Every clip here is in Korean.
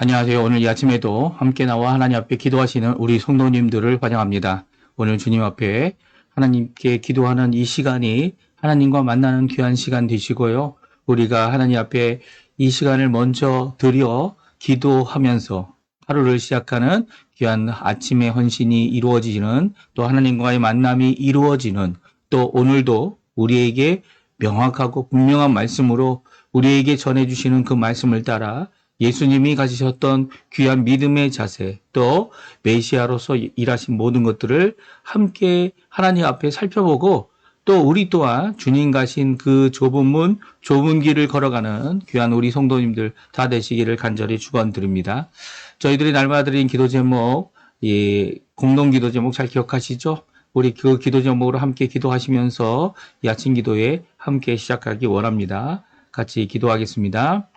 안녕하세요. 오늘 이 아침에도 함께 나와 하나님 앞에 기도하시는 우리 성도님들을 환영합니다. 오늘 주님 앞에 하나님께 기도하는 이 시간이 하나님과 만나는 귀한 시간 되시고요. 우리가 하나님 앞에 이 시간을 먼저 드려 기도하면서 하루를 시작하는 귀한 아침의 헌신이 이루어지는, 또 하나님과의 만남이 이루어지는, 또 오늘도 우리에게 명확하고 분명한 말씀으로 우리에게 전해주시는 그 말씀을 따라 예수님이 가지셨던 귀한 믿음의 자세, 또 메시아로서 일하신 모든 것들을 함께 하나님 앞에 살펴보고, 또 우리 또한 주님 가신 그 좁은 문, 좁은 길을 걸어가는 귀한 우리 성도님들 다 되시기를 간절히 축원드립니다. 저희들이 날마다 드린 기도 제목, 공동 기도 제목 잘 기억하시죠? 우리 그 기도 제목으로 함께 기도하시면서 이 아침 기도에 함께 시작하기 원합니다. 같이 기도하겠습니다.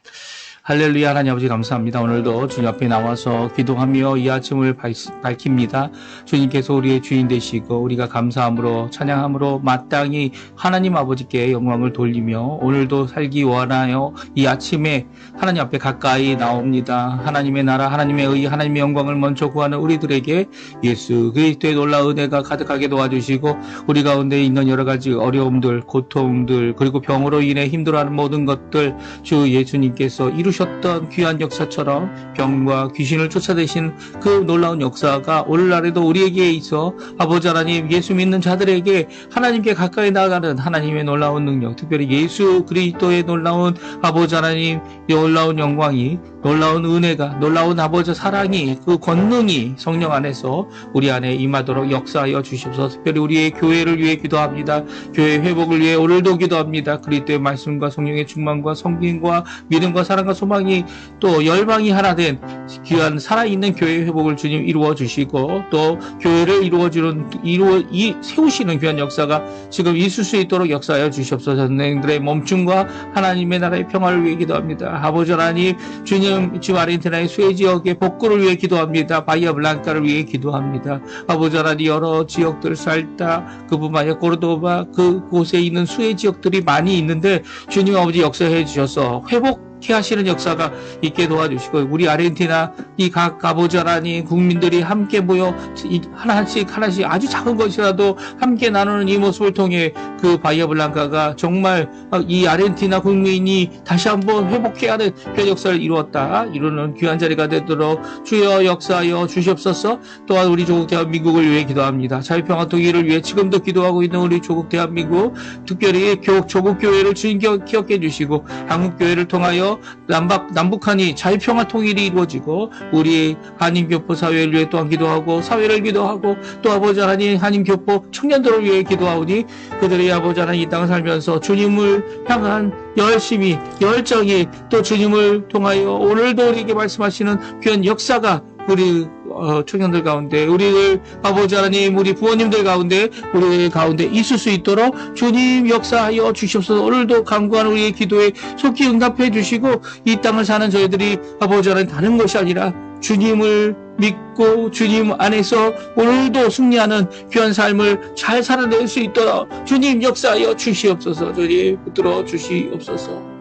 할렐루야. 하나님 아버지 감사합니다. 오늘도 주님 앞에 나와서 기도하며 이 아침을 밝힙니다. 주님께서 우리의 주인 되시고 우리가 감사함으로 찬양함으로 마땅히 하나님 아버지께 영광을 돌리며 오늘도 살기 원하여 이 아침에 하나님 앞에 가까이 나옵니다. 하나님의 나라, 하나님의 의, 하나님의 영광을 먼저 구하는 우리들에게 예수 그리스도의 놀라운 은혜가 가득하게 도와주시고 우리 가운데 있는 여러 가지 어려움들, 고통들, 그리고 병으로 인해 힘들어하는 모든 것들 주 예수님께서 이루셨던 귀한 역사처럼 병과 귀신을 쫓아내신 그 놀라운 역사가 오늘날에도 우리에게 있어 아버지 하나님, 예수 믿는 자들에게 하나님께 가까이 나아가는 하나님의 놀라운 능력, 특별히 예수 그리스도의 놀라운 아버지 하나님, 놀라운 영광이, 놀라운 은혜가, 놀라운 아버지 사랑이, 그 권능이 성령 안에서 우리 안에 임하도록 역사하여 주시옵소서. 특별히 우리의 교회를 위해 기도합니다. 교회 회복을 위해 오늘도 기도합니다. 그리스도의 말씀과 성령의 충만과 성김과 믿음과 사랑과 소망이 또 열방이 하나 된 귀한 살아있는 교회 회복을 주님 이루어 주시고, 또 교회를 세우시는 귀한 역사가 지금 있을 수 있도록 역사하여 주시옵소서. 전쟁들의 멈춤과 하나님의 나라의 평화를 위해 기도합니다. 아버지 하나님, 주님 지금 아르헨티나의 수해 지역의 복구를 위해 기도합니다. 바이아 블랑카를 위해 기도합니다. 아버지 하나님, 여러 지역들, 살타, 그뿐만 아니라 고르도바, 그곳에 있는 수해 지역들이 많이 있는데 주님 아버지 역사해 주셔서 회복 하시는 역사가 있게 도와주시고, 우리 아르헨티나 이 각 아버지 하나님 국민들이 함께 모여 하나씩 아주 작은 것이라도 함께 나누는 이 모습을 통해 그 바이아 블랑카가 정말 이 아르헨티나 국민이 다시 한번 회복해야 하는 그 역사를 이루는 귀한 자리가 되도록 주여 역사하여 주시옵소서. 또한 우리 조국 대한민국을 위해 기도합니다. 자유평화 통일을 위해 지금도 기도하고 있는 우리 조국 대한민국, 특별히 조국 교회를 주님 기억해 주시고 한국교회를 통하여 남북한이 자유평화 통일이 이루어지고 우리 한인교포 사회를 위해 또한 기도하고 사회를 기도하고, 또 아버지 하나님 한인교포 청년들을 위해 기도하오니 그들이 아버지 하나님 이 땅을 살면서 주님을 향한 열심히 열정이 또 주님을 통하여 오늘도 우리에게 말씀하시는 귀한 역사가 우리 청년들 가운데, 우리들 아버지 하나님, 우리 부모님들 가운데, 우리 가운데 있을 수 있도록 주님 역사하여 주시옵소서. 오늘도 간구하는 우리의 기도에 속히 응답해 주시고 이 땅을 사는 저희들이 아버지 하나님 다른 것이 아니라 주님을 믿고 주님 안에서 오늘도 승리하는 귀한 삶을 잘 살아낼 수 있도록 주님 역사하여 주시옵소서. 주님 붙들어 주시옵소서.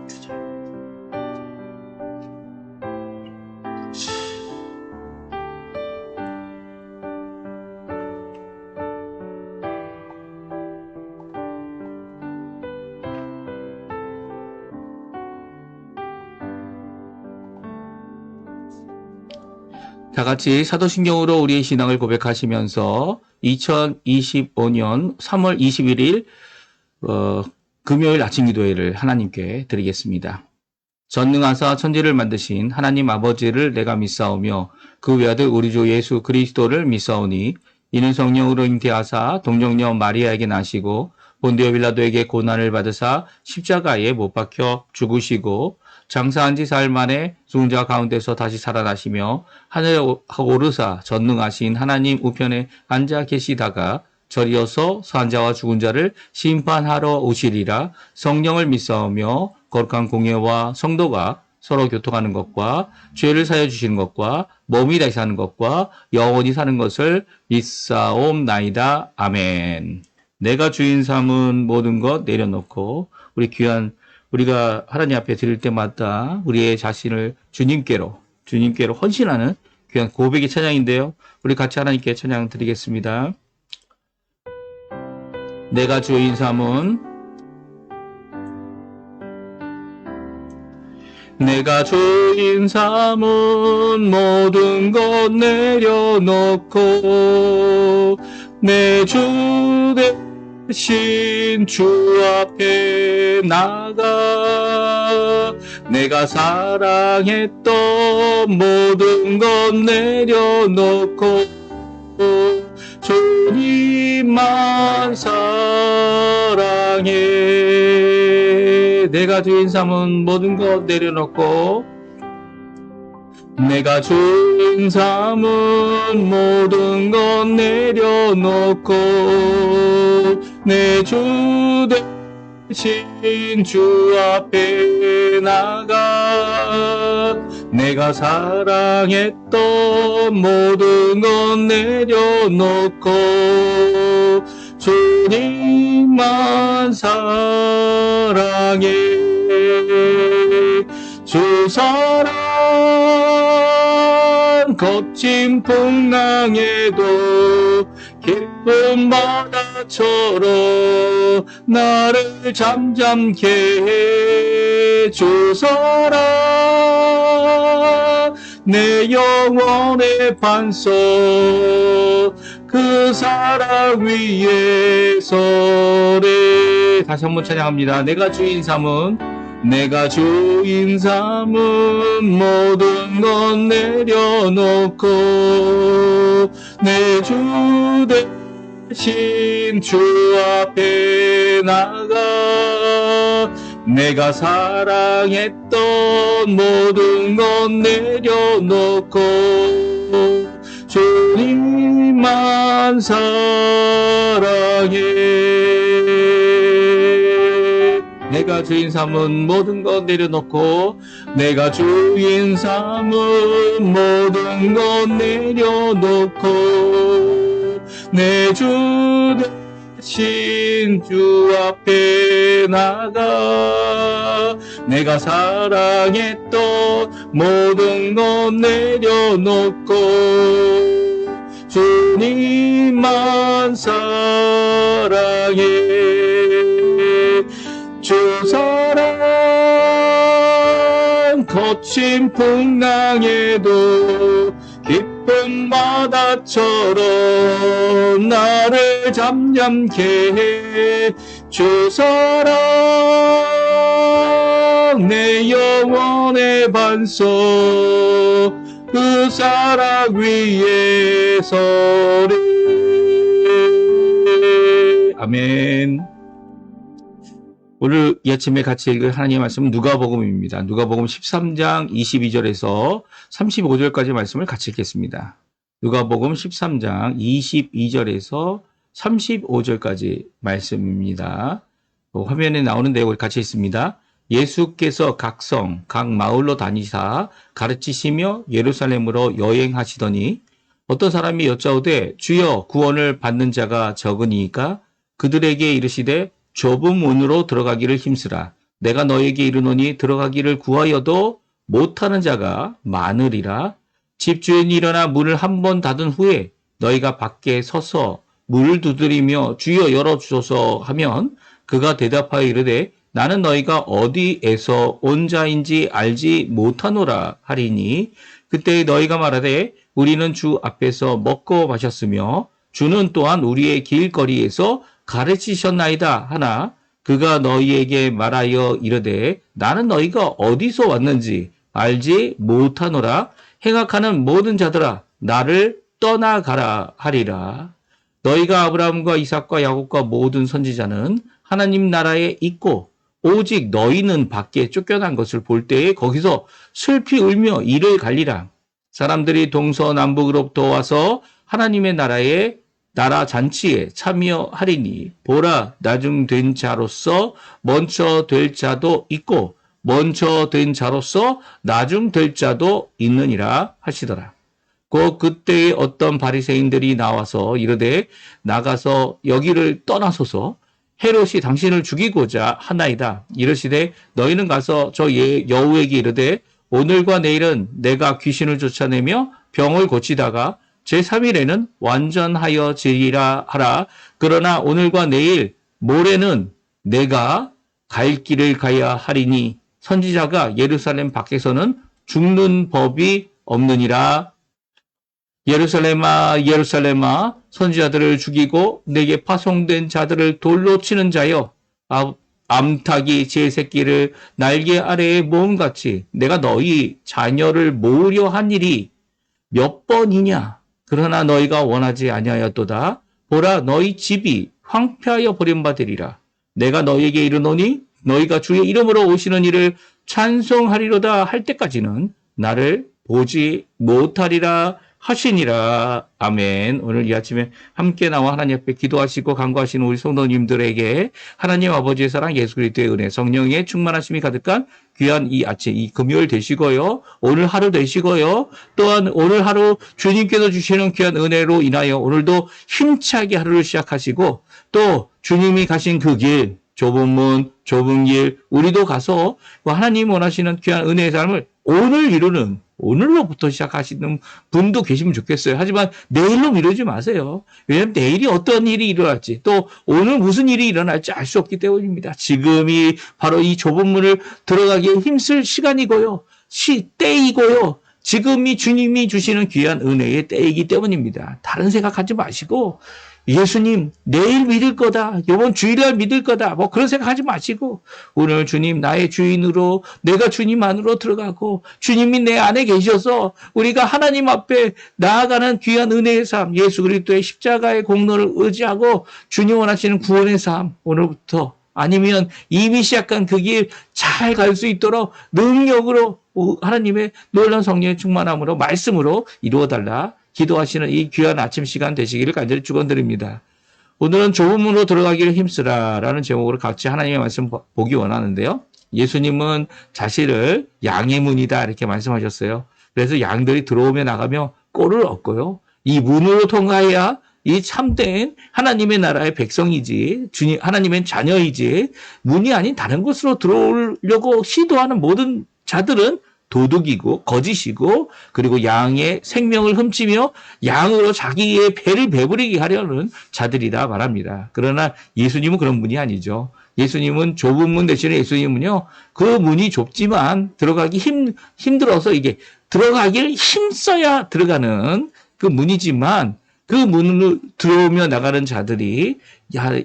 다 같이 사도신경으로 우리의 신앙을 고백하시면서 2025년 3월 21일 금요일 아침 기도회를 하나님께 드리겠습니다. 전능하사 천지를 만드신 하나님 아버지를 내가 믿사오며 그 외아들 우리 주 예수 그리스도를 믿사오니 이는 성령으로 잉태하사 동정녀 마리아에게 나시고 본디오 빌라도에게 고난을 받으사 십자가에 못 박혀 죽으시고 장사한 지 사흘 만에 죽은 자 가운데서 다시 살아나시며 하늘에 오르사 전능하신 하나님 우편에 앉아 계시다가 저리어서 산 자와 죽은 자를 심판하러 오시리라. 성령을 믿사오며 거룩한 공예와 성도가 서로 교통하는 것과 죄를 사여 주시는 것과 몸이 다시 사는 것과 영원히 사는 것을 믿사옵나이다. 아멘. 내가 주인 삼은 모든 것 내려놓고 우리가 하나님 앞에 드릴 때마다 우리의 자신을 주님께로 주님께로 헌신하는 귀한 고백의 찬양인데요. 우리 같이 하나님께 찬양 드리겠습니다. 내가 주인 삼은 내가 주인 삼은 모든 것 내려놓고 내 주 대신 주 앞에 나가 내가 사랑했던 모든 것 내려놓고 주님만 사랑해. 내가 주인 삼은 모든 것 내려놓고 내가 주인 삼은 모든 것 내려놓고 내 주 대신 주 앞에 나가 내가 사랑했던 모든 것 내려놓고 주님만 사랑해. 주 사랑 거친 풍랑에도 깊은 바다처럼 나를 잠잠케 해. 주 사랑 내 영혼의 반석 그 사랑 위에 서래. 다시 한번 찬양합니다. 내가 주인 삼은 모든 것 내려놓고 내 주 대신 주 앞에 나가 내가 사랑했던 모든 것 내려놓고 주님만 사랑해. 내가 주인 삼은 모든 것 내려놓고 내가 주인 삼은 모든 것 내려놓고 내 주 대신 주 앞에 나가 내가 사랑했던 모든 것 내려놓고 주님만 사랑해. 주 사랑 거친 풍랑에도 깊은 바다처럼 나를 잠잠케 해. 주 사랑 내 영혼의 반석 그 사랑 위에 서리. 아멘. 오늘 이 아침에 같이 읽을 하나님의 말씀은 누가복음입니다. 누가복음 13장 22절에서 35절까지 말씀을 같이 읽겠습니다. 누가복음 13장 22절에서 35절까지 말씀입니다. 화면에 나오는 내용을 같이 읽습니다. 예수께서 각 성, 각 마을로 다니사 가르치시며 예루살렘으로 여행하시더니 어떤 사람이 여짜오되 주여 구원을 받는 자가 적으니까 그들에게 이르시되 좁은 문으로 들어가기를 힘쓰라. 내가 너에게 이르노니 들어가기를 구하여도 못하는 자가 많으리라. 집주인이 일어나 문을 한 번 닫은 후에 너희가 밖에 서서 문을 두드리며 주여 열어주소서 하면 그가 대답하여 이르되 나는 너희가 어디에서 온 자인지 알지 못하노라 하리니 그때 너희가 말하되 우리는 주 앞에서 먹고 마셨으며 주는 또한 우리의 길거리에서 가르치셨나이다 하나 그가 너희에게 말하여 이르되 나는 너희가 어디서 왔는지 알지 못하노라. 행악하는 모든 자들아 나를 떠나가라 하리라. 너희가 아브라함과 이삭과 야곱과 모든 선지자는 하나님 나라에 있고 오직 너희는 밖에 쫓겨난 것을 볼 때에 거기서 슬피 울며 이를 갈리라. 사람들이 동서남북으로부터 와서 하나님의 나라 잔치에 참여하리니 보라 나중된 자로서 먼저 될 자도 있고 먼저 된 자로서 나중될 자도 있느니라 하시더라. 곧 그때에 어떤 바리새인들이 나와서 이르되 나가서 여기를 떠나소서 헤롯이 당신을 죽이고자 하나이다. 이르시되 너희는 가서 저 여우에게 이르되 오늘과 내일은 내가 귀신을 쫓아내며 병을 고치다가 제3일에는 완전하여지리라 하라. 그러나 오늘과 내일, 모레는 내가 갈 길을 가야 하리니 선지자가 예루살렘 밖에서는 죽는 법이 없느니라. 예루살렘아, 예루살렘아, 선지자들을 죽이고 내게 파송된 자들을 돌로 치는 자여, 암탉이 제 새끼를 날개 아래에 모음같이 내가 너희 자녀를 모으려 한 일이 몇 번이냐? 그러나 너희가 원하지 아니하였도다. 보라, 너희 집이 황폐하여 버림받으리라. 내가 너희에게 이르노니 너희가 주의 이름으로 오시는 이를 찬송하리로다 할 때까지는 나를 보지 못하리라 하시니라. 아멘. 오늘 이 아침에 함께 나와 하나님 앞에 기도하시고 간구하시는 우리 성도님들에게 하나님 아버지의 사랑, 예수 그리스도의 은혜, 성령의 충만하심이 가득한 귀한 이 아침, 이 금요일 되시고요. 오늘 하루 되시고요. 또한 오늘 하루 주님께서 주시는 귀한 은혜로 인하여 오늘도 힘차게 하루를 시작하시고 또 주님이 가신 그 길, 좁은 문, 좁은 길, 우리도 가서 하나님 원하시는 귀한 은혜의 삶을 오늘 이루는, 오늘로부터 시작하시는 분도 계시면 좋겠어요. 하지만 내일로 미루지 마세요. 왜냐하면 내일이 어떤 일이 일어날지, 또 오늘 무슨 일이 일어날지 알 수 없기 때문입니다. 지금이 바로 이 좁은 문을 들어가기에 힘쓸 시간이고요. 때이고요. 지금이 주님이 주시는 귀한 은혜의 때이기 때문입니다. 다른 생각하지 마시고 예수님 내일 믿을 거다, 이번 주일날 믿을 거다, 뭐 그런 생각하지 마시고 오늘 주님 나의 주인으로 내가 주님 안으로 들어가고 주님이 내 안에 계셔서 우리가 하나님 앞에 나아가는 귀한 은혜의 삶, 예수 그리스도의 십자가의 공로를 의지하고 주님 원하시는 구원의 삶, 오늘부터 아니면 이미 시작한 그 길 잘 갈 수 있도록 능력으로 하나님의 놀라운 성령의 충만함으로 말씀으로 이루어달라 기도하시는 이 귀한 아침 시간 되시기를 간절히 축원드립니다. 오늘은 좁은 문으로 들어가기를 힘쓰라라는 제목으로 같이 하나님의 말씀 보기 원하는데요. 예수님은 자신을 양의 문이다 이렇게 말씀하셨어요. 그래서 양들이 들어오며 나가며 꼴을 얻고요. 이 문으로 통과해야 이 참된 하나님의 나라의 백성이지, 주님, 하나님의 자녀이지, 문이 아닌 다른 곳으로 들어오려고 시도하는 모든 자들은 도둑이고 거짓이고 그리고 양의 생명을 훔치며 양으로 자기의 배를 배부리게 하려는 자들이다 말합니다. 그러나 예수님은 그런 분이 아니죠. 예수님은 좁은 문 대신에 예수님은요, 그 문이 좁지만 들어가기 힘들어서 이게 들어가기를 힘써야 들어가는 그 문이지만 그 문으로 들어오며 나가는 자들이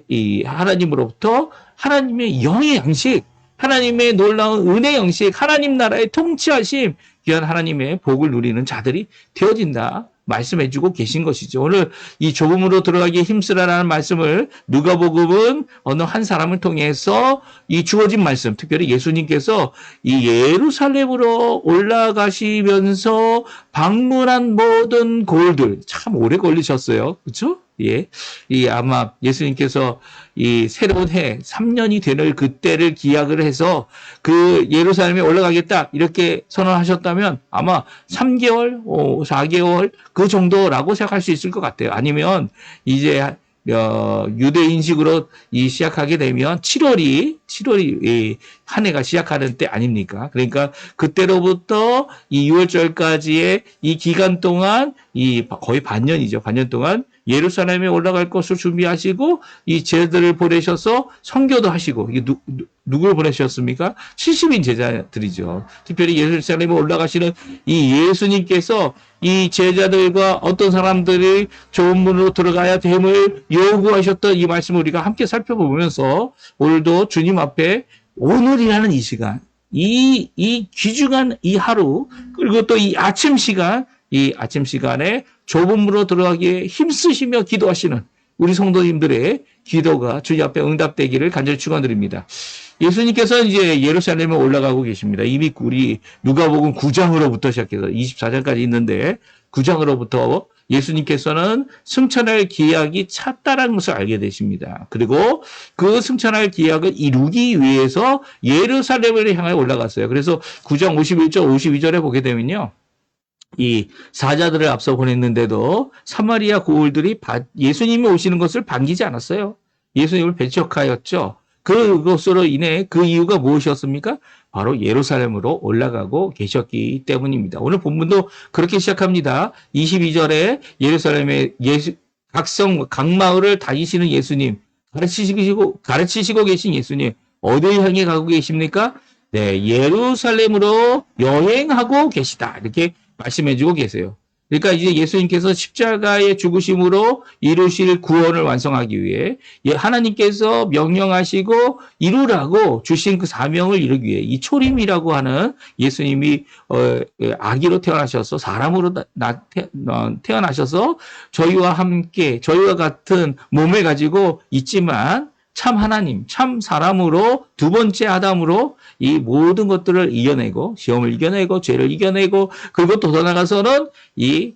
이 하나님으로부터 하나님의 영의 양식, 하나님의 놀라운 은혜 영식, 하나님 나라의 통치하심, 귀한 하나님의 복을 누리는 자들이 되어진다 말씀해주고 계신 것이죠. 오늘 이 좁음으로 들어가기에 힘쓰라라는 말씀을 누가복음은 어느 한 사람을 통해서 이 주어진 말씀, 특별히 예수님께서 이 예루살렘으로 올라가시면서 방문한 모든 고을들 참 오래 걸리셨어요. 그렇죠? 예. 이 아마 예수님께서 이 새로운 해 3년이 되는 그때를 기약을 해서 그 예루살렘에 올라가겠다 이렇게 선언하셨다면 아마 3개월, 4개월 그 정도라고 생각할 수 있을 것 같아요. 아니면 이제 유대인식으로 시작하게 되면 7월이 한 해가 시작하는 때 아닙니까? 그러니까 그때로부터 이 6월절까지의 이 기간 동안 거의 반년이죠. 반년 동안 예루살렘에 올라갈 것을 준비하시고 이 제자들을 보내셔서 선교도 하시고 이게 누굴 보내셨습니까? 70인 제자들이죠. 특별히 예루살렘에 올라가시는 이 예수님께서 이 제자들과 어떤 사람들이 좁은 문으로 들어가야 됨을 요구하셨던 이 말씀을 우리가 함께 살펴보면서 오늘도 주님 앞에 오늘이라는 이 시간, 이 귀중한 이 하루, 그리고 또 이 아침 시간, 이 아침 시간에 좁은 문으로 들어가기에 힘쓰시며 기도하시는 우리 성도님들의 기도가 주님 앞에 응답되기를 간절히 축원드립니다. 예수님께서 이제 예루살렘에 올라가고 계십니다. 이미 우리 누가복음 9장으로부터 시작해서 24장까지 있는데 9장으로부터 예수님께서는 승천할 기약이 찼다라는 것을 알게 되십니다. 그리고 그 승천할 기약을 이루기 위해서 예루살렘을 향해 올라갔어요. 그래서 9장 51절, 52절에 보게 되면요. 이 사자들을 앞서 보냈는데도 사마리아 고을들이 예수님이 오시는 것을 반기지 않았어요. 예수님을 배척하였죠. 그것으로 인해 그 이유가 무엇이었습니까? 바로 예루살렘으로 올라가고 계셨기 때문입니다. 오늘 본문도 그렇게 시작합니다. 22절에 예루살렘의 각성, 각 마을을 다니시는 예수님, 가르치시고 계신 예수님, 어디를 향해 가고 계십니까? 네, 예루살렘으로 여행하고 계시다. 이렇게 말씀해주고 계세요. 그러니까 이제 예수님께서 십자가의 죽으심으로 이루실 구원을 완성하기 위해 하나님께서 명령하시고 이루라고 주신 그 사명을 이루기 위해 이 초림이라고 하는 예수님이 아기로 태어나셔서 사람으로 태어나셔서 저희와 함께 저희와 같은 몸을 가지고 있지만 참 하나님, 참 사람으로 두 번째 아담으로 이 모든 것들을 이겨내고 시험을 이겨내고 죄를 이겨내고 그리고 또 더 나아가서는 이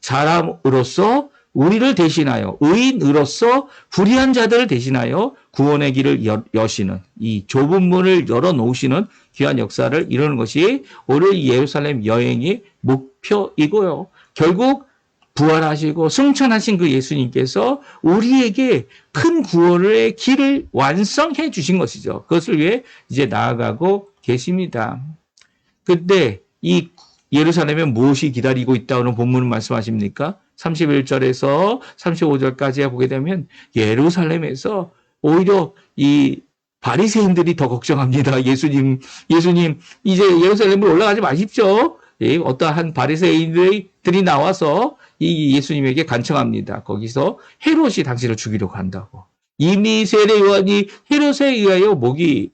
사람으로서 우리를 대신하여 의인으로서 불의한 자들을 대신하여 구원의 길을 여시는 이 좁은 문을 열어놓으시는 귀한 역사를 이루는 것이 오늘 예루살렘 여행의 목표이고요. 결국 부활하시고 승천하신 그 예수님께서 우리에게 큰 구원의 길을 완성해 주신 것이죠. 그것을 위해 이제 나아가고 계십니다. 근데 이 예루살렘에 무엇이 기다리고 있다는 본문은 말씀하십니까? 31절에서 35절까지 보게 되면 예루살렘에서 오히려 이 바리새인들이 더 걱정합니다. 예수님 이제 예루살렘으로 올라가지 마십시오. 어떠한 바리새인들이 나와서 이 예수님에게 간청합니다. 거기서 헤롯이 당신을 죽이려고 한다고. 이미 세례 요한이 헤롯에 의하여 목이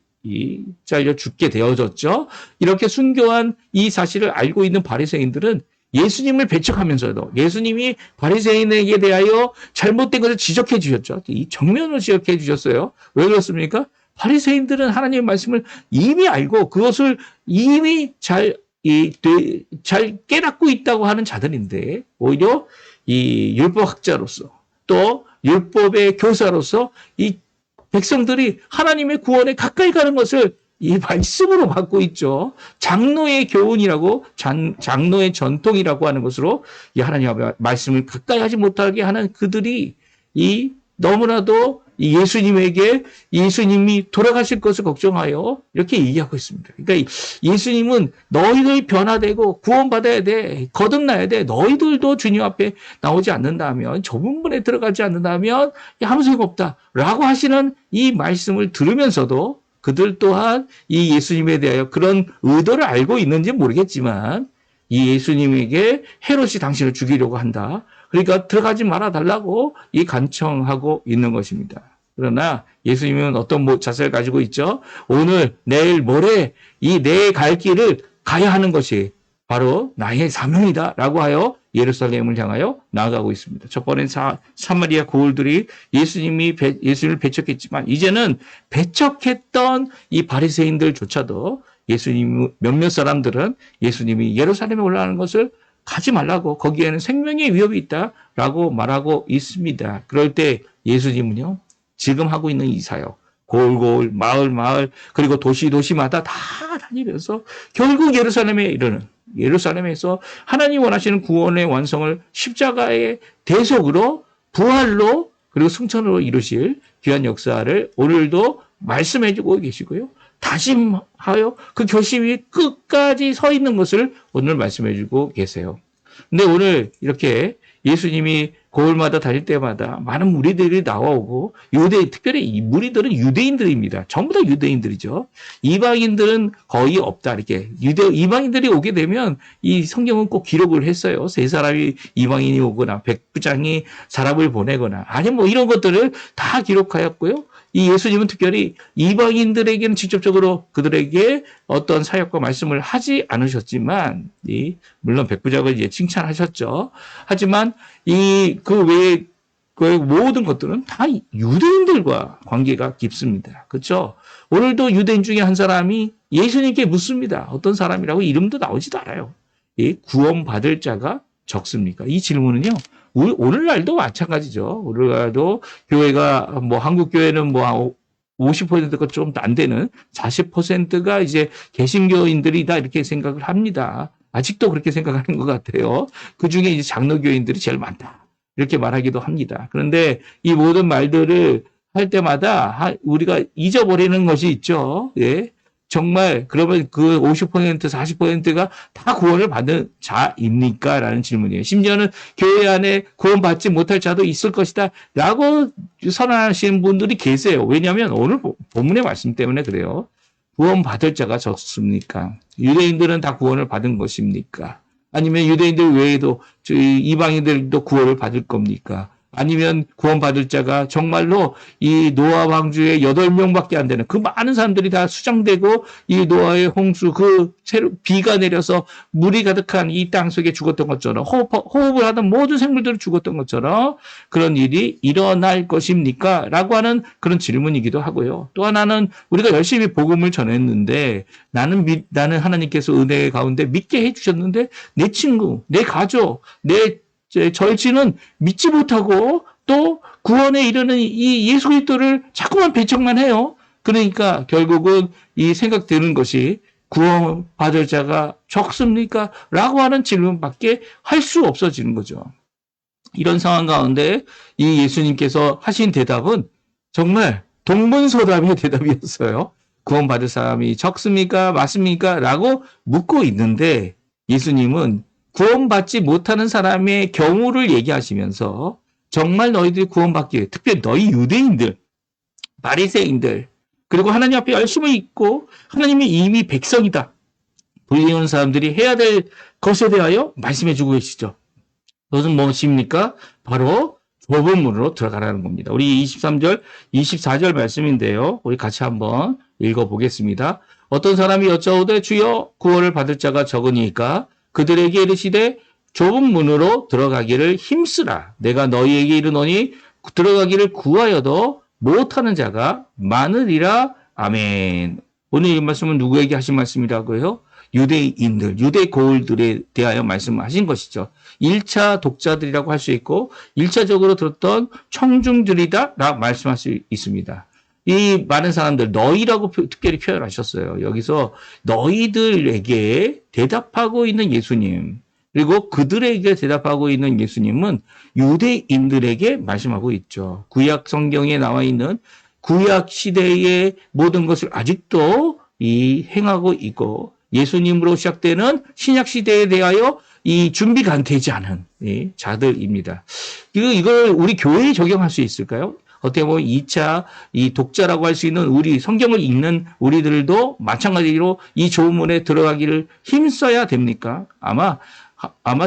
잘려 죽게 되어졌죠. 이렇게 순교한 이 사실을 알고 있는 바리새인들은 예수님을 배척하면서도 예수님이 바리새인에게 대하여 잘못된 것을 지적해 주셨죠. 이 정면으로 지적해 주셨어요. 왜 그렇습니까? 바리새인들은 하나님의 말씀을 이미 알고 그것을 이미 잘 깨닫고 있다고 하는 자들인데 오히려 이 율법학자로서 또 율법의 교사로서 이 백성들이 하나님의 구원에 가까이 가는 것을 이 말씀으로 받고 있죠. 장로의 교훈이라고 장로의 전통이라고 하는 것으로 이 하나님의 말씀을 가까이 하지 못하게 하는 그들이 이 너무나도 이 예수님이 돌아가실 것을 걱정하여 이렇게 얘기하고 있습니다. 그러니까 예수님은 너희들이 변화되고 구원받아야 돼. 거듭나야 돼. 너희들도 주님 앞에 나오지 않는다면 좁은 문에 들어가지 않는다면 아무 소용없다. 라고 하시는 이 말씀을 들으면서도 그들 또한 이 예수님에 대하여 그런 의도를 알고 있는지 모르겠지만 이 예수님에게 헤롯이 당신을 죽이려고 한다. 그러니까 들어가지 말아달라고 이 간청하고 있는 것입니다. 그러나 예수님은 어떤 자세를 가지고 있죠? 오늘, 내일, 모레 이 내 갈 길을 가야 하는 것이 바로 나의 사명이다 라고 하여 예루살렘을 향하여 나아가고 있습니다. 첫 번엔 사마리아 고을들이 예수님을 배척했지만 이제는 배척했던 이 바리새인들조차도 예수님 몇몇 사람들은 예수님이 예루살렘에 올라가는 것을 가지 말라고 거기에는 생명의 위협이 있다라고 말하고 있습니다. 그럴 때 예수님은요. 지금 하고 있는 이 사역 고을 마을 그리고 도시마다 다 다니면서 결국 예루살렘에 이르는 예루살렘에서 하나님 원하시는 구원의 완성을 십자가의 대속으로 부활로 그리고 승천으로 이루실 귀한 역사를 오늘도 말씀해 주고 계시고요. 다짐하여 그 결심이 끝까지 서 있는 것을 오늘 말씀해 주고 계세요. 근데 오늘 이렇게 예수님이 고을마다 다닐 때마다 많은 무리들이 나와오고 특별히 이 무리들은 유대인들입니다. 전부 다 유대인들이죠. 이방인들은 거의 없다. 이렇게 이방인들이 오게 되면 이 성경은 꼭 기록을 했어요. 세 사람이 이방인이 오거나 백부장이 사람을 보내거나 아니면 이런 것들을 다 기록하였고요. 이 예수님은 특별히 이방인들에게는 직접적으로 그들에게 어떤 사역과 말씀을 하지 않으셨지만, 물론 백부장을 이제 칭찬하셨죠. 하지만 그 외에 그 모든 것들은 다 유대인들과 관계가 깊습니다. 그렇죠? 오늘도 유대인 중에 한 사람이 예수님께 묻습니다. 어떤 사람이라고 이름도 나오지도 않아요. 구원받을 자가 적습니까? 이 질문은요. 오늘날도 마찬가지죠. 오늘날도 교회가 한국 교회는 50%가 좀 안 되는 40%가 이제 개신교인들이다 이렇게 생각을 합니다. 아직도 그렇게 생각하는 것 같아요. 그 중에 이제 장로교인들이 제일 많다. 이렇게 말하기도 합니다. 그런데 이 모든 말들을 할 때마다 우리가 잊어버리는 것이 있죠. 예. 정말 그러면 그 50%, 40%가 다 구원을 받는 자입니까? 라는 질문이에요. 심지어는 교회 안에 구원받지 못할 자도 있을 것이다. 라고 선언하시는 분들이 계세요. 왜냐하면 오늘 본문의 말씀 때문에 그래요. 구원받을 자가 적습니까? 유대인들은 다 구원을 받은 것입니까? 아니면 유대인들 외에도 이방인들도 구원을 받을 겁니까? 아니면 구원받을 자가 정말로 이 노아 방주에 8명밖에 안 되는 그 많은 사람들이 다 수장되고 이 노아의 홍수 비가 내려서 물이 가득한 이 땅 속에 죽었던 것처럼 호흡을 하던 모든 생물들이 죽었던 것처럼 그런 일이 일어날 것입니까? 라고 하는 그런 질문이기도 하고요. 또 하나는 우리가 열심히 복음을 전했는데 나는 하나님께서 은혜 가운데 믿게 해주셨는데 내 친구, 내 가족, 내 절친은 믿지 못하고 또 구원에 이르는 이 예수 그리스도를 자꾸만 배척만 해요. 그러니까 결국은 이 생각 드는 것이 구원받을 자가 적습니까? 라고 하는 질문밖에 할 수 없어지는 거죠. 이런 상황 가운데 이 예수님께서 하신 대답은 정말 동문서답의 대답이었어요. 구원받을 사람이 적습니까? 맞습니까? 라고 묻고 있는데 예수님은 구원받지 못하는 사람의 경우를 얘기하시면서 정말 너희들이 구원받기 위해 특별히 너희 유대인들, 바리새인들 그리고 하나님 앞에 열심히 있고 하나님이 이미 백성이다. 불리는 사람들이 해야 될 것에 대하여 말씀해 주고 계시죠. 그것은 무엇입니까? 바로 좁은 문으로 들어가라는 겁니다. 우리 23절, 24절 말씀인데요. 우리 같이 한번 읽어보겠습니다. 어떤 사람이 여짜오되 주여 구원을 받을 자가 적으니까 그들에게 이르시되 좁은 문으로 들어가기를 힘쓰라. 내가 너희에게 이르노니 들어가기를 구하여도 못하는 자가 많으리라. 아멘. 오늘 이 말씀은 누구에게 하신 말씀이라고요? 유대인들, 유대 고을들에 대하여 말씀하신 것이죠. 1차 독자들이라고 할 수 있고 1차적으로 들었던 청중들이다 라고 말씀할 수 있습니다. 이 많은 사람들 너희라고 특별히 표현하셨어요. 여기서 너희들에게 대답하고 있는 예수님 그리고 그들에게 대답하고 있는 예수님은 유대인들에게 말씀하고 있죠. 구약 성경에 나와 있는 구약 시대의 모든 것을 아직도 행하고 있고 예수님으로 시작되는 신약 시대에 대하여 이 준비가 안 되지 않은 자들입니다. 이걸 우리 교회에 적용할 수 있을까요? 어떻게 보면 2차 이 독자라고 할 수 있는 우리 성경을 읽는 우리들도 마찬가지로 이 좁은 문에 들어가기를 힘써야 됩니까? 아마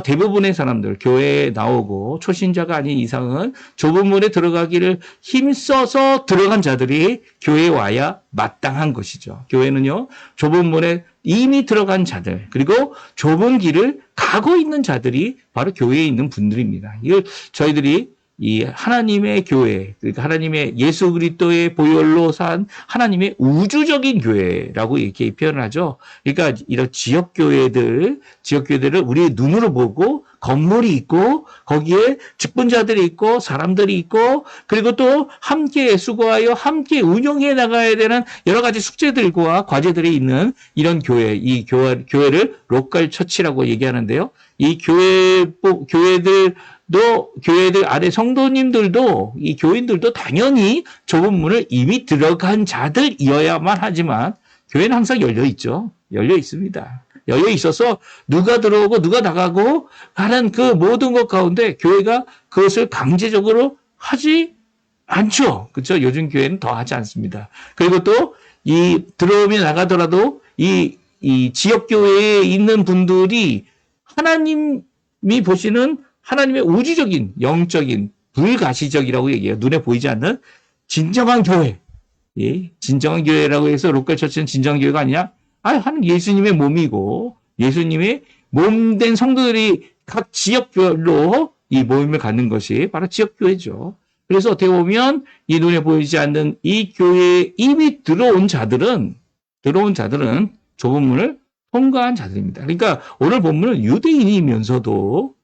대부분의 사람들 교회에 나오고 초신자가 아닌 이상은 좁은 문에 들어가기를 힘써서 들어간 자들이 교회에 와야 마땅한 것이죠. 교회는요 좁은 문에 이미 들어간 자들 그리고 좁은 길을 가고 있는 자들이 바로 교회에 있는 분들입니다. 이걸 저희들이 이 하나님의 교회, 그러니까 하나님의 예수 그리스도의 보혈로 산 하나님의 우주적인 교회라고 이렇게 표현을 하죠. 그러니까 이런 지역 교회들을 우리 눈으로 보고 건물이 있고 거기에 직분자들이 있고 사람들이 있고 그리고 또 함께 수고하여 함께 운영해 나가야 되는 여러 가지 숙제들과 과제들이 있는 이런 교회, 이 교회를 로컬 처치라고 얘기하는데요. 이 교회들 안에 성도님들도 이 교인들도 당연히 좁은 문을 이미 들어간 자들이어야만 하지만 교회는 항상 열려 있죠. 열려 있습니다. 열려 있어서 누가 들어오고 누가 나가고 하는 그 모든 것 가운데 교회가 그것을 강제적으로 하지 않죠. 그렇죠? 요즘 교회는 더 하지 않습니다. 그리고 또 이 들어오면 나가더라도 이 지역 교회에 있는 분들이 하나님이 보시는 하나님의 우주적인, 영적인, 불가시적이라고 얘기해요. 눈에 보이지 않는 진정한 교회. 예, 진정한 교회라고 해서 로컬 처치는 진정한 교회가 아니냐? 한 예수님의 몸이고 예수님의 몸된 성도들이 각 지역별로 이 모임을 갖는 것이 바로 지역교회죠. 그래서 어떻게 보면 이 눈에 보이지 않는 이 교회에 이미 들어온 자들은 좁은 문을 통과한 자들입니다. 그러니까 오늘 본문은 유대인이면서도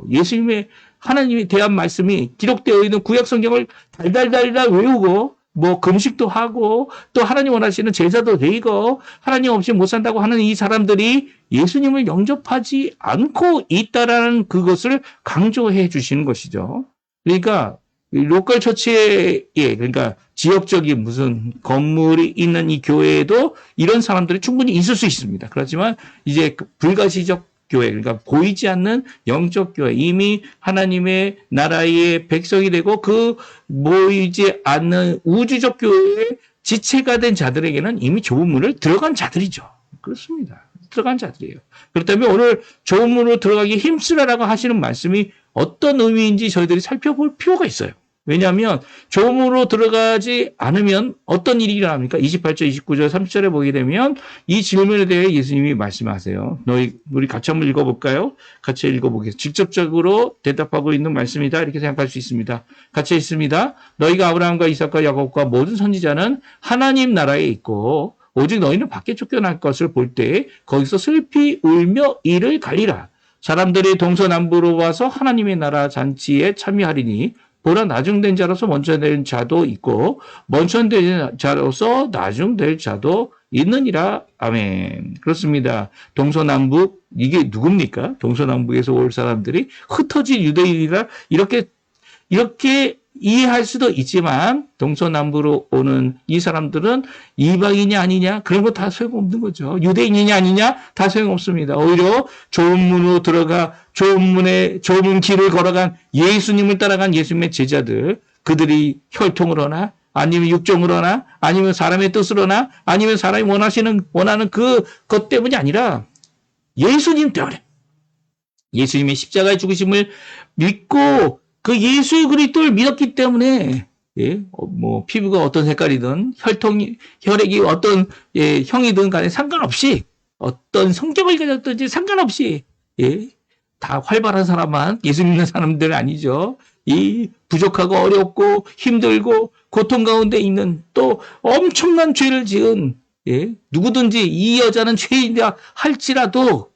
예수님의 하나님에 대한 말씀이 기록되어 있는 구약 성경을 달달달 외우고 뭐 금식도 하고 또 하나님 원하시는 제사도 드리고 하나님 없이 못 산다고 하는 이 사람들이 예수님을 영접하지 않고 있다라는 그것을 강조해 주시는 것이죠. 그러니까 로컬 처치에, 예, 그러니까 지역적인 무슨 건물이 있는 이 교회에도 이런 사람들이 충분히 있을 수 있습니다. 그렇지만 이제 불가시적 교회, 그러니까 보이지 않는 영적 교회, 이미 하나님의 나라의 백성이 되고 그 보이지 않는 우주적 교회의 지체가 된 자들에게는 이미 좁은 문을 들어간 자들이죠. 그렇습니다. 들어간 자들이에요. 그렇다면 오늘 좁은 문으로 들어가기 힘쓰라라고 하시는 말씀이 어떤 의미인지 저희들이 살펴볼 필요가 있어요. 왜냐하면 좁은 문으로 들어가지 않으면 어떤 일이 일어납니까? 28절, 29절, 30절에 보게 되면 이 질문에 대해 예수님이 말씀하세요. 우리 같이 한번 읽어볼까요? 같이 읽어보겠습니다. 직접적으로 대답하고 있는 말씀이다. 이렇게 생각할 수 있습니다. 같이 읽습니다. 너희가 아브라함과 이삭과 야곱과 모든 선지자는 하나님 나라에 있고 오직 너희는 밖에 쫓겨날 것을 볼 때 거기서 슬피 울며 이를 갈리라. 사람들이 동서남부로 와서 하나님의 나라 잔치에 참여하리니 보라 나중된 자로서 먼저 된 자도 있고 먼저 된 자로서 나중될 자도 있느니라. 아멘. 그렇습니다. 동서남북 이게 누굽니까? 동서남북에서 올 사람들이 흩어진 유대인이라 이렇게 이해할 수도 있지만 동서남부로 오는 이 사람들은 이방인이 아니냐? 그런 거 다 소용없는 거죠. 유대인이냐 아니냐? 다 소용없습니다. 오히려 좁은 문으로 들어가 좁은 길을 걸어간 예수님을 따라간 예수님의 제자들, 그들이 혈통으로나 아니면 육정으로나 아니면 사람의 뜻으로나 아니면 사람이 원하는 그것 때문이 아니라 예수님 때문에 예수님의 십자가의 죽으심을 믿고 그 예수 그리스도를 믿었기 때문에 뭐 피부가 어떤 색깔이든 혈액이 어떤 형이든 간에 상관없이 어떤 성격을 가졌든지 상관없이 다 활발한 사람만 예수 믿는 사람들 아니죠. 이 부족하고 어렵고 힘들고 고통 가운데 있는 또 엄청난 죄를 지은 누구든지 이 여자는 죄인이다 할지라도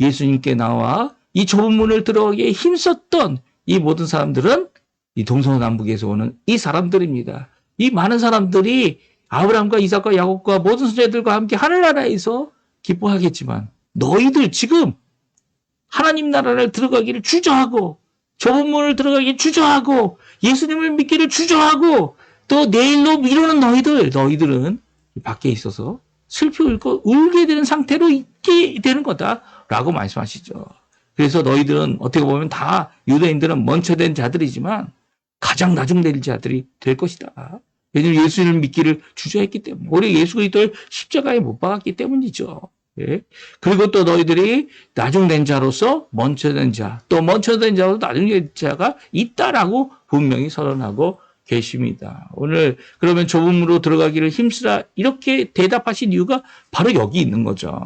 예수님께 나와 이 좁은 문을 들어가기에 힘썼던 이 모든 사람들은 이 동서남북에서 오는 이 사람들입니다. 이 많은 사람들이 아브라함과 이삭과 야곱과 모든 선지자들과 함께 하늘나라에서 기뻐하겠지만 너희들 지금 하나님 나라를 들어가기를 주저하고 좁은 문을 들어가기를 주저하고 예수님을 믿기를 주저하고 또 내일로 미루는 너희들은 밖에 있어서 슬피 울게 되는 상태로 있게 되는 거다라고 말씀하시죠. 그래서 너희들은 어떻게 보면 다 유대인들은 먼저된 자들이지만 가장 나중된 자들이 될 것이다. 왜냐하면 예수를 믿기를 주저했기 때문에 오히려 예수 그리스도를 십자가에 못 박았기 때문이죠. 그리고 또 너희들이 나중된 자로서 먼저된 자, 또 먼저된 자로서 나중된 자가 있다라고 분명히 선언하고 계십니다. 오늘 그러면 좁은 문으로 들어가기를 힘쓰라 이렇게 대답하신 이유가 바로 여기 있는 거죠.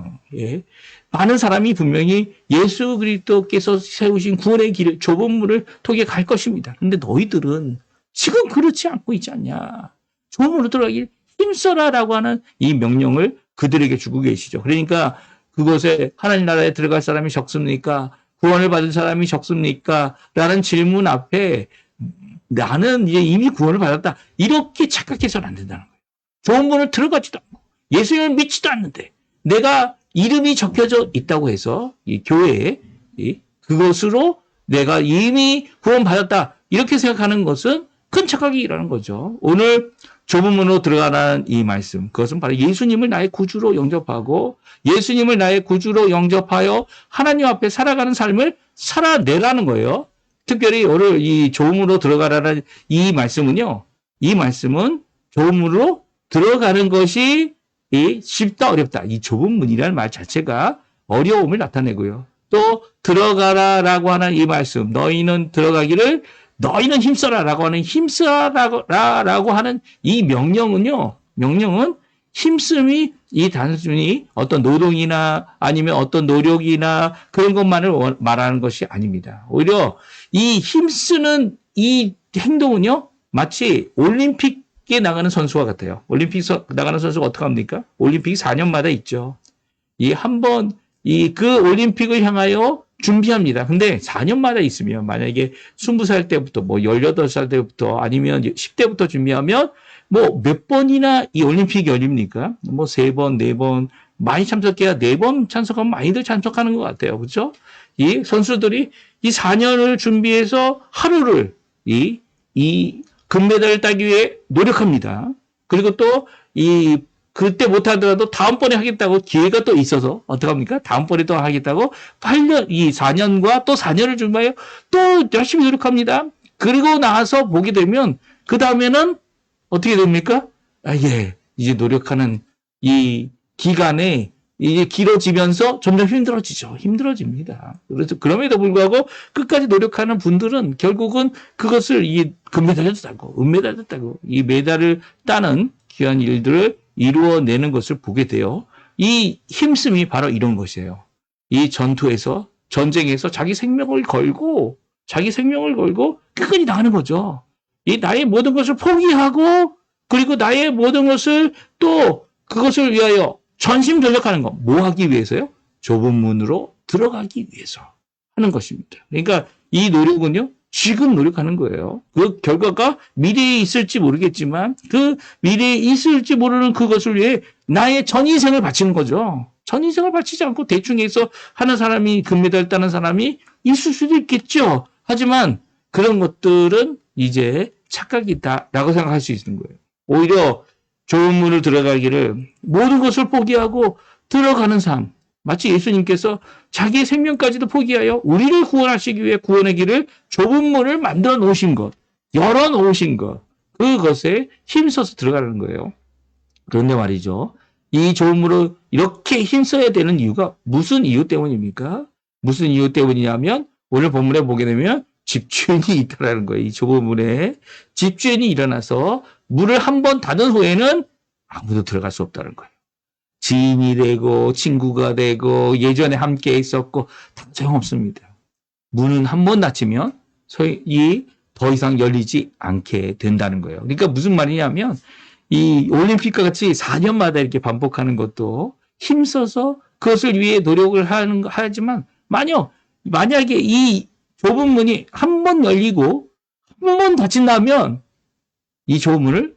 많은 사람이 분명히 예수 그리스도께서 세우신 구원의 길을 좁은 문을 통해 갈 것입니다. 그런데 너희들은 지금 그렇지 않고 있지 않냐. 좁은 문으로 들어가길 힘써라라고 하는 이 명령을 그들에게 주고 계시죠. 그러니까 그곳에 하나님 나라에 들어갈 사람이 적습니까? 구원을 받은 사람이 적습니까? 라는 질문 앞에 나는 이제 이미 구원을 받았다. 이렇게 착각해서는 안 된다는 거예요. 좁은 문을 들어가지도 않고 예수님을 믿지도 않는데 내가 이름이 적혀져 있다고 해서 이 교회에 그것으로 내가 이미 구원받았다 이렇게 생각하는 것은 큰 착각이라는 거죠. 오늘 좁은 문으로 들어가라는 이 말씀, 그것은 바로 예수님을 나의 구주로 영접하고 예수님을 나의 구주로 영접하여 하나님 앞에 살아가는 삶을 살아내라는 거예요. 특별히 오늘 이 좁은 문으로 들어가라는 이 말씀은요. 이 말씀은 좁은 문으로 들어가는 것이 쉽다 어렵다. 이 좁은 문이라는 말 자체가 어려움을 나타내고요. 또 들어가라라고 하는 이 말씀, 너희는 들어가기를 너희는 힘써라라고 하는 힘써라라고 하는 이 명령은 힘씀이 이 단순히 어떤 노동이나 아니면 어떤 노력이나 그런 것만을 말하는 것이 아닙니다. 오히려 이 힘쓰는 이 행동은요, 마치 올림픽에 나가는 선수와 같아요. 올림픽 나가는 선수가 어떻게 합니까? 올림픽이 4년마다 있죠. 그 올림픽을 향하여 준비합니다. 근데 4년마다 있으면 만약에 20살 때부터 18살 때부터 아니면 10대부터 준비하면 몇 번이나 이 올림픽이 열립니까? 3번, 4번 많이 참석해야 4번 참석하면 많이들 참석하는 것 같아요. 그렇죠? 이 선수들이 이 4년을 준비해서 하루를 이 이 금메달을 따기 위해 노력합니다. 그리고 또 그때 못하더라도 다음번에 하겠다고 기회가 또 있어서 어떡합니까? 다음번에 또 하겠다고 8년, 4년과 또 4년을 준비하여 또 열심히 노력합니다. 그리고 나서 보게 되면 그 다음에는 어떻게 됩니까? 이제 노력하는 이 기간에 이제 길어지면서 점점 힘들어집니다. 그래서 그럼에도 불구하고 끝까지 노력하는 분들은 결국은 그것을 이 금메달도 따고 은메달도 따고 이 메달을 따는 귀한 일들을 이루어내는 것을 보게 돼요. 이 힘씀이 바로 이런 것이에요. 이 전쟁에서 자기 생명을 걸고 끝까지 나가는 거죠. 이 나의 모든 것을 포기하고 그리고 나의 모든 것을 또 그것을 위하여 전심전력하는 거. 뭐 하기 위해서요? 좁은 문으로 들어가기 위해서 하는 것입니다. 그러니까 이 노력은요. 지금 노력하는 거예요. 그 결과가 미래에 있을지 모르겠지만 그 미래에 있을지 모르는 그것을 위해 나의 전인생을 바치는 거죠. 전인생을 바치지 않고 대충 해서 하는 사람이 금메달 따는 사람이 있을 수도 있겠죠. 하지만 그런 것들은 이제 착각이다라고 생각할 수 있는 거예요. 오히려 좁은 문을 들어가기를 모든 것을 포기하고 들어가는 삶. 마치 예수님께서 자기의 생명까지도 포기하여 우리를 구원하시기 위해 구원의 길을 좁은 문을 만들어 놓으신 것, 열어 놓으신 것, 그것에 힘써서 들어가는 거예요. 그런데 말이죠. 이 좁은 문을 이렇게 힘써야 되는 이유가 무슨 이유 때문입니까? 무슨 이유 때문이냐면 오늘 본문에 보게 되면 집주인이 있다라는 거예요. 이 좁은 문에 집주인이 일어나서 문을 한 번 닫은 후에는 아무도 들어갈 수 없다는 거예요. 지인이 되고 친구가 되고 예전에 함께 있었고 다 소용없습니다. 문은 한 번 닫히면 더 이상 열리지 않게 된다는 거예요. 그러니까 무슨 말이냐면 이 올림픽과 같이 4년마다 이렇게 반복하는 것도 힘써서 그것을 위해 노력을 하지만 만약에 이 좁은 문이 한 번 열리고 한 번 닫힌다면 이 좁은 문을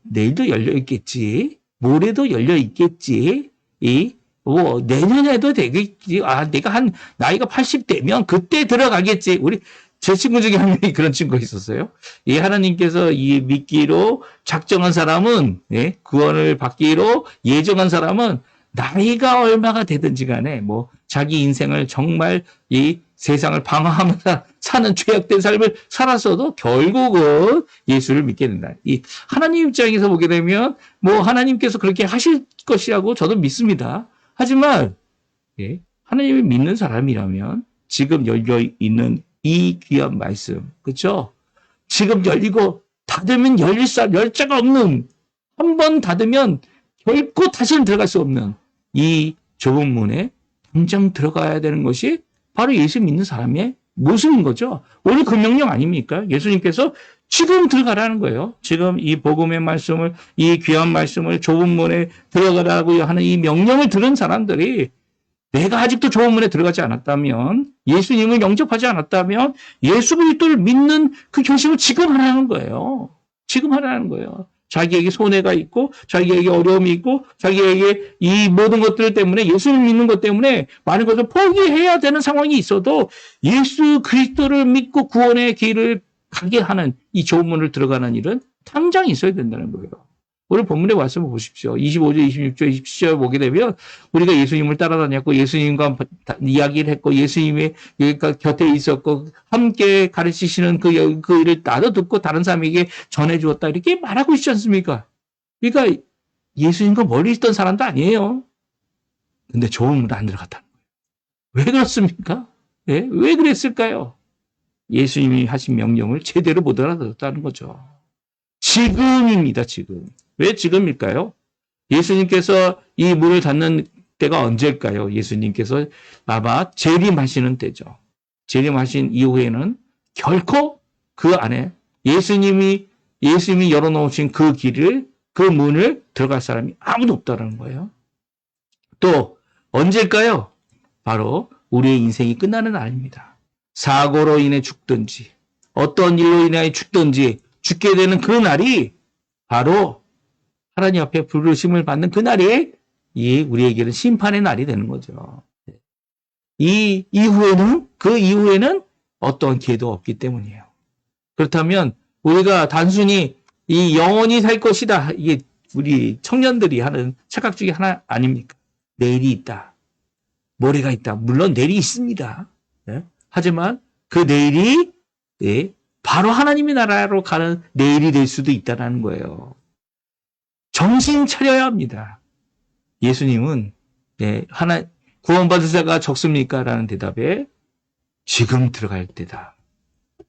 내일도 열려 있겠지. 모레도 열려 있겠지. 내년에도 되겠지. 내가 나이가 80대면 그때 들어가겠지. 제 친구 중에 한 명이 그런 친구가 있었어요. 하나님께서 믿기로 작정한 사람은, 구원을 받기로 예정한 사람은 나이가 얼마가 되든지 간에 자기 인생을 정말 세상을 방황하면서 사는 죄악된 삶을 살았어도 결국은 예수를 믿게 된다. 하나님 입장에서 보게 되면 하나님께서 그렇게 하실 것이라고 저도 믿습니다. 하지만 하나님을 믿는 사람이라면 지금 열려 있는 이 귀한 말씀, 그렇죠? 지금 열리고 닫으면 열릴 열자가 없는, 한 번 닫으면 결코 다시는 들어갈 수 없는 이 좁은 문에 당장 들어가야 되는 것이 바로 예수 믿는 사람의 모습인 거죠. 오늘 그 명령 아닙니까? 예수님께서 지금 들어가라는 거예요. 지금 이 복음의 말씀을, 이 귀한 말씀을 좁은 문에 들어가라고 하는 이 명령을 들은 사람들이 내가 아직도 좁은 문에 들어가지 않았다면, 예수님을 영접하지 않았다면 예수 그리스도를 믿는 그 결심을 지금 하라는 거예요. 지금 하라는 거예요. 자기에게 손해가 있고 자기에게 어려움이 있고 자기에게 이 모든 것들 때문에 예수를 믿는 것 때문에 많은 것을 포기해야 되는 상황이 있어도 예수 그리스도를 믿고 구원의 길을 가게 하는 이 좁은 문을 들어가는 일은 당장 있어야 된다는 거예요. 오늘 본문의 말씀을 보십시오. 25절, 26절, 27절 보게 되면 우리가 예수님을 따라다녔고 예수님과 이야기를 했고 예수님의 곁에 있었고 함께 가르치시는 그 일을 나도 듣고 다른 사람에게 전해주었다 이렇게 말하고 있지 않습니까? 그러니까 예수님과 멀리 있던 사람도 아니에요. 근데 좁은 문에 안 들어갔다는 거예요. 왜 그렇습니까? 왜 그랬을까요? 예수님이 하신 명령을 제대로 못 알아들었다는 거죠. 지금입니다, 지금. 왜 지금일까요? 예수님께서 이 문을 닫는 때가 언제일까요? 예수님께서 아마 재림하시는 때죠. 재림하신 이후에는 결코 그 안에 예수님이 열어놓으신 그 길을, 그 문을 들어갈 사람이 아무도 없다는 거예요. 또 언제일까요? 바로 우리의 인생이 끝나는 날입니다. 사고로 인해 죽든지 어떤 일로 인해 죽든지 죽게 되는 그 날이 바로 하나님 앞에 부르심을 받는 그 날이 우리에게는 심판의 날이 되는 거죠. 그 이후에는 어떤 기회도 없기 때문이에요. 그렇다면 우리가 단순히 이 영원히 살 것이다. 이게 우리 청년들이 하는 착각 중에 하나 아닙니까? 내일이 있다. 모레가 있다. 물론 내일이 있습니다. 예? 하지만 그 내일이 예, 바로 하나님의 나라로 가는 내일이 될 수도 있다는 거예요. 정신 차려야 합니다. 예수님은 예, 구원받을 자가 적습니까? 라는 대답에 지금 들어갈 때다.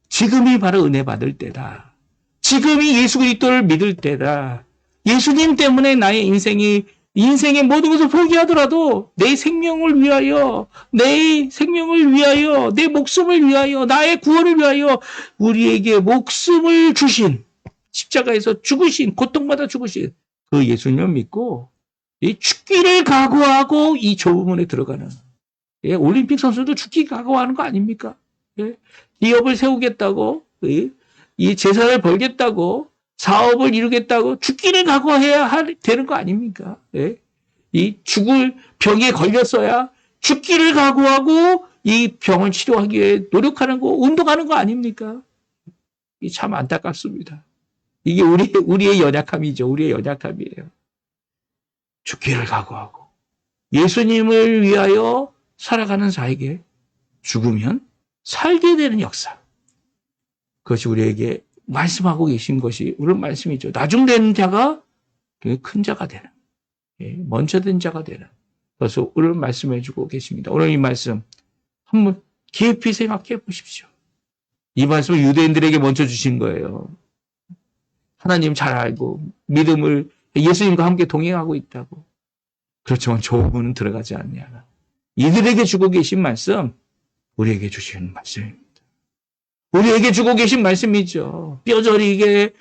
지금이 바로 은혜 받을 때다. 지금이 예수 그리스도를 믿을 때다. 예수님 때문에 나의 인생의 모든 것을 포기하더라도 내 생명을 위하여, 내 목숨을 위하여, 나의 구원을 위하여 우리에게 목숨을 주신, 십자가에서 죽으신, 고통받아 죽으신 그 예수님을 믿고 이 죽기를 각오하고 이 좁은 문에 들어가는, 예, 올림픽 선수도 죽기 각오하는 거 아닙니까? 예, 기업을 세우겠다고, 이 재산을 벌겠다고, 사업을 이루겠다고 죽기를 각오해야 되는 거 아닙니까? 예? 이 죽을 병에 걸렸어야 죽기를 각오하고 이 병을 치료하기 위해 노력하는 거, 운동하는 거 아닙니까? 이 참 안타깝습니다. 이게 우리의 연약함이죠. 우리의 연약함이에요. 죽기를 각오하고 예수님을 위하여 살아가는 자에게 죽으면 살게 되는 역사. 그것이 우리에게 말씀하고 계신 것이 우리 말씀이죠. 나중된 자가 큰 자가 되는, 먼저 된 자가 되는. 그래서 오늘 말씀해 주고 계십니다. 오늘 이 말씀 한번 깊이 생각해 보십시오. 이 말씀을 유대인들에게 먼저 주신 거예요. 하나님 잘 알고 믿음을 예수님과 함께 동행하고 있다고. 그렇지만 좁은 문은 들어가지 않냐. 이들에게 주고 계신 말씀, 우리에게 주시는 말씀입니다. 우리에게 주고 계신 말씀이죠. 뼈저리게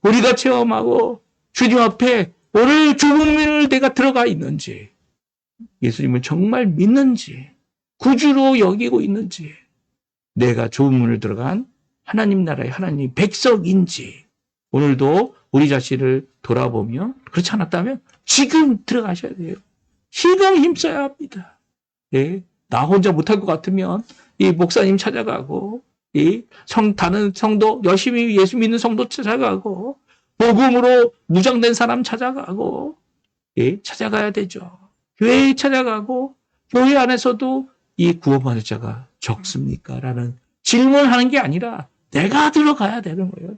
우리가 체험하고 주님 앞에 오늘 좁은 문을 내가 들어가 있는지, 예수님을 정말 믿는지, 구주로 여기고 있는지, 내가 좁은 문을 들어간 하나님 나라의 하나님 백성인지, 오늘도 우리 자신을 돌아보며 그렇지 않았다면 지금 들어가셔야 돼요. 지금 힘써야 합니다. 예, 나 혼자 못할 것 같으면 이 목사님 찾아가고, 다른 성도, 열심히 예수 믿는 성도 찾아가고, 복음으로 무장된 사람 찾아가고, 찾아가야 되죠. 교회에 찾아가고, 교회 안에서도 이 구원받을 자가 적습니까? 라는 질문하는 게 아니라, 내가 들어가야 되는 거예요.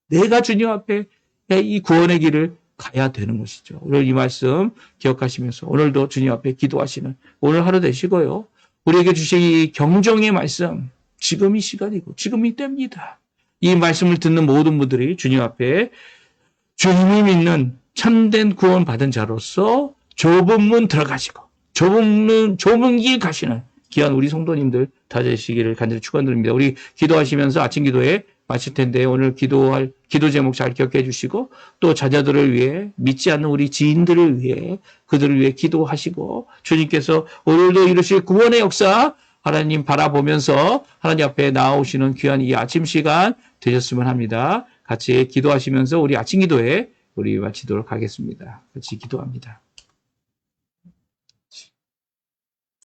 내가 주님 앞에 이 구원의 길을 가야 되는 것이죠. 오늘 이 말씀 기억하시면서, 오늘도 주님 앞에 기도하시는 오늘 하루 되시고요. 우리에게 주신 이 경종의 말씀, 지금이 시간이고 지금이 때입니다. 이 말씀을 듣는 모든 분들이 주님 앞에 주님이 믿는 참된 구원 받은 자로서 좁은 문 들어가시고 좁은 길 가시는 귀한 우리 성도님들 다 되시기를 간절히 축원드립니다. 우리 기도하시면서 아침 기도에 마칠 텐데 오늘 기도할 기도 제목 잘 기억해 주시고 또 자녀들을 위해 믿지 않는 우리 지인들을 위해 그들을 위해 기도하시고 주님께서 오늘도 이루실 구원의 역사 하나님 바라보면서 하나님 앞에 나오시는 귀한 이 아침 시간 되셨으면 합니다. 같이 기도하시면서 우리 아침 기도에 우리 마치도록 하겠습니다. 같이 기도합니다.